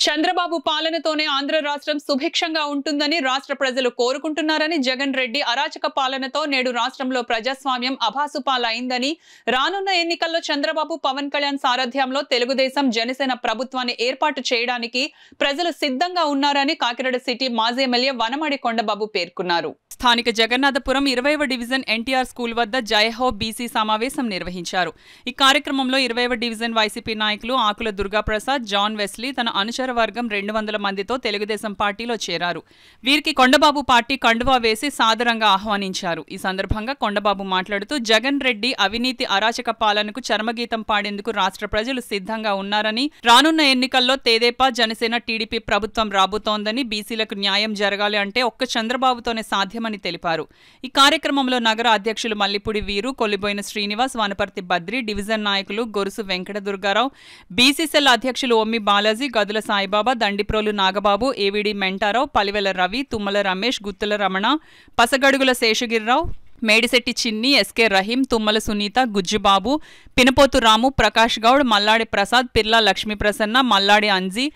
చంద్రబాబు పాలనతోనే ఆంధ్ర రాష్ట్రం సుభిక్షంగా ఉంటుందని రాష్ట్ర ప్రజలు కోరుకుంటున్నారని జగన్ రెడ్డి అరాచక పాలనతో నేడు రాష్ట్రంలో ప్రజాస్వామ్యం అభాసుపాలైందని రానున్న ఎన్నికల్లో చంద్రబాబు పవన్ కళ్యాణ్ సారథ్యంలో తెలుగుదేశం జనసేన ప్రభుత్వాన్ని ఏర్పాటు చేయడానికి ప్రజలు సిద్ధంగా ఉన్నారని కాకినాడ సిటీ మాజీ ఎమ్మెల్యే వనమాడి కొండబాబు పేర్కొన్నారు. స్థానిక జగన్నాథపురం 20వ డివిజన్ ఎన్టీఆర్ స్కూల్ వద్ద జయహో బీసీ సమావేశం నిర్వహించారు. ఈ కార్యక్రమంలో 20వ డివిజన్ వైసీపీ నాయకులు ఆకుల దుర్గాప్రసాద్, జాన్ వెస్లీ తన అనుచర వర్గం 200 మందితో తెలుగుదేశం పార్టీలో చేరారు. వీరికి కొండబాబు పార్టీ కండువా వేసి సాదరంగా ఆహ్వానించారు. ఈ సందర్భంగా కొండబాబు మాట్లాడుతూ జగన్ రెడ్డి అవినీతి అరాచక పాలనకు చరమగీతం పాడేందుకు రాష్ట్ర ప్రజలు సిద్ధంగా ఉన్నారని, రానున్న ఎన్నికల్లో తెదేపా జనసేన టీడీపీ ప్రభుత్వం రాబోతోందని, బీసీలకు న్యాయం జరగాలి అంటే ఒక్క చంద్రబాబుతోనే సాధ్యమని తెలిపారు. ఈ కార్యక్రమంలో నగర అధ్యక్షులు మల్లిపూడి వీరు, కొల్లిబోయిన శ్రీనివాస్, వనపర్తి బద్రి, డివిజన్ నాయకులు గొరుసు వెంకట దుర్గారావు, బీసీసీఎల్ అధ్యక్షులు ఒమ్మి బాలాజీ, గదుల సాయిబాబా, దండిప్రోలు నాగబాబు, ఏవిడి మెంటారావు, పలివెల రవి, తుమ్మల రమేష్, గుత్తుల రమణ, పసగడుగుల శేషగిరిరావు, మేడిశెట్టి చిన్ని, ఎస్కే రహీం, తుమ్మల సునీత, గుజ్జుబాబు, పినపోతు రాము, ప్రకాష్ గౌడ్, మల్లాడి ప్రసాద్, పిర్లా లక్ష్మీప్రసన్న, మల్లాడి అంజీ,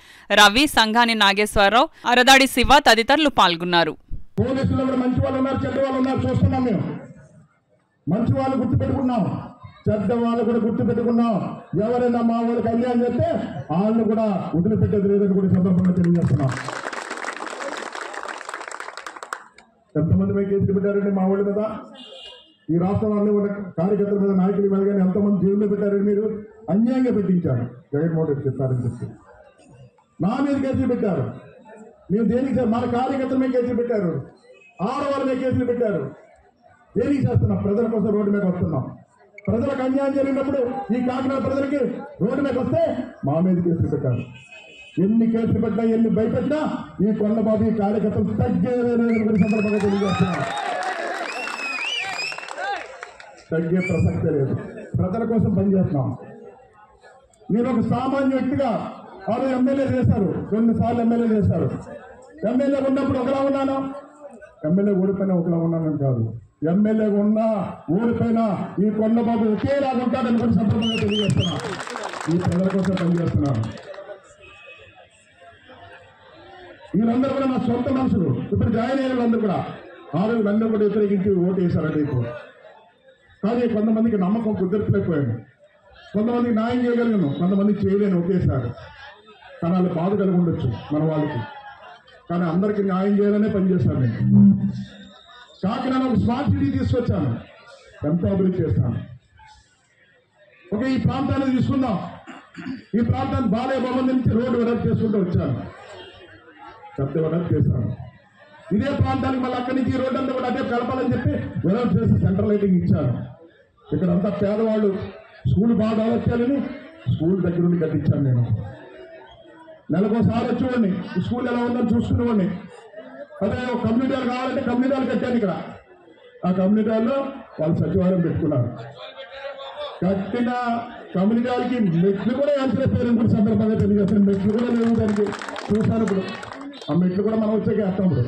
రవి, సంఘాని నాగేశ్వరరావు, అరదాడి శివ తదితరులు పాల్గొన్నారు. పోలీసులు కూడా మంచి వాళ్ళు ఉన్నారు, చెడ్డ వాళ్ళు ఉన్నారు, చూస్తున్నాం. మేము మంచి వాళ్ళు గుర్తు పెట్టుకున్నాం, చెడ్డ వాళ్ళు కూడా గుర్తు పెట్టుకున్నాం. ఎవరైనా మా వాళ్ళకి అన్యాయం చేస్తే వాళ్ళు కూడా వదిలిపెట్టేది లేదని కూడా సందర్భంగా తెలియజేస్తున్నాం. ఎంతమంది మీద కేసులు పెట్టారండి మా వాళ్ళ మీద, ఈ రాష్ట్రంలో ఉన్న కార్యకర్తల మీద, నాయకుల మీద కానీ ఎంతమంది జైల్లో పెట్టారండి? మీరు అన్యాయంగా పెట్టించారు. జగన్మోహన్ రెడ్డి చెప్పారని చెప్పి నా మీద కేసులు పెట్టారు. మేము దేనికి మన కార్యకర్తల మీద కేసులు పెట్టారు, ఆడవాళ్ళ మీద కేసులు పెట్టారు. దేనికి చేస్తున్నాం? ప్రజల కోసం రోడ్డు మీద వస్తున్నాం. ప్రజలకు అన్యాయం జరిగినప్పుడు ఈ కాకినాడ ప్రజలకి రోడ్డు మీద వస్తే మా మీద కేసులు పెట్టారు. ఎన్ని కేసులు పెట్టినా, ఎన్ని భయపెట్టినా ఈ కొండబాబు ఈ కార్యకర్తలు తగ్గేదని సందర్భంగా తెలియజేస్తున్నాం. తగ్గే ప్రసక్తే లేదు. ప్రజల కోసం పనిచేస్తున్నాం. నేను ఒక సామాన్య వ్యక్తిగా వాళ్ళు ఎమ్మెల్యే చేశారు, కొన్నిసార్లు ఎమ్మెల్యే చేశారు. ఎమ్మెల్యే ఉన్నప్పుడు ఒకలా ఉన్నాను, ఎమ్మెల్యే ఓడిపోయినా ఒకలా ఉన్నానని కాదు. ఎమ్మెల్యే ఉన్నా ఓడిపోయినా ఈ కొండబాబు ఒకేలాగా ఉంటాడని కూడా సందర్భంగా తెలియజేస్తున్నా. ఈ ప్రజల కోసం పనిచేస్తున్నాను. వీళ్ళందరూ కూడా నా సొంత మనుషులు. ఇప్పుడు జాయిన్ అయిన వాళ్ళందరూ కూడా అందరూ కూడా వ్యతిరేకించి ఓటు వేశారంటే ఇప్పుడు. కానీ కొంతమందికి నమ్మకం కుదరట్లేకపోయాను, కొంతమందికి న్యాయం చేయగలిగాను, కొంతమందికి చేయలేను ఒకేసారి. కానీ వాళ్ళు బాధ కలిగి ఉండొచ్చు మన వాళ్ళకి, కానీ అందరికీ న్యాయం చేయాలనే పనిచేస్తాను. నేను కాకినాడ ఒక స్మార్ట్ సిటీ తీసుకొచ్చాను, ఎంతో అభివృద్ధి చేస్తాను. ఓకే, ఈ ప్రాంతాన్ని తీసుకుందాం. ఈ ప్రాంతాన్ని బాలయ్య భవన్ నుంచి రోడ్డు వెడల్పు చేసుకుంటూ వచ్చాను, పెద్ద వెడల్పు చేశాను. ఇదే ప్రాంతానికి మళ్ళీ అక్కడి నుంచి ఈ రోడ్డు అంతా కూడా అదే కలపాలని చెప్పి వెడల్పు చేసి సెంట్రల్ లైటింగ్ ఇచ్చాను. ఇక్కడంతా పేదవాళ్ళు స్కూల్ బాగా డెవలప్ చేయాలని స్కూల్ దగ్గర నుండి కట్టించాను. నేను నెలకోసారి వచ్చేవాడిని, స్కూల్ ఎలా ఉందని చూసుకునేవాడిని. అదే ఒక కమ్యూనిటీ హాల్ కావాలంటే కమ్యూనిటీ హాల్ కట్టాను. ఇక్కడ ఆ కమ్యూనిటీ హాల్లో వాళ్ళు సచివాలయం పెట్టుకున్నారు. కట్టిన కమ్యూనిటీ హాల్కి మెట్లు కూడా వేసిపోయారని కూడా సందర్భంగా తెలియజేస్తాను. మెట్లు కూడా లేవు దానికి చూశాను. ఇప్పుడు ఆ మెట్లు కూడా మనం వచ్చాక వేస్తాం. ఇప్పుడు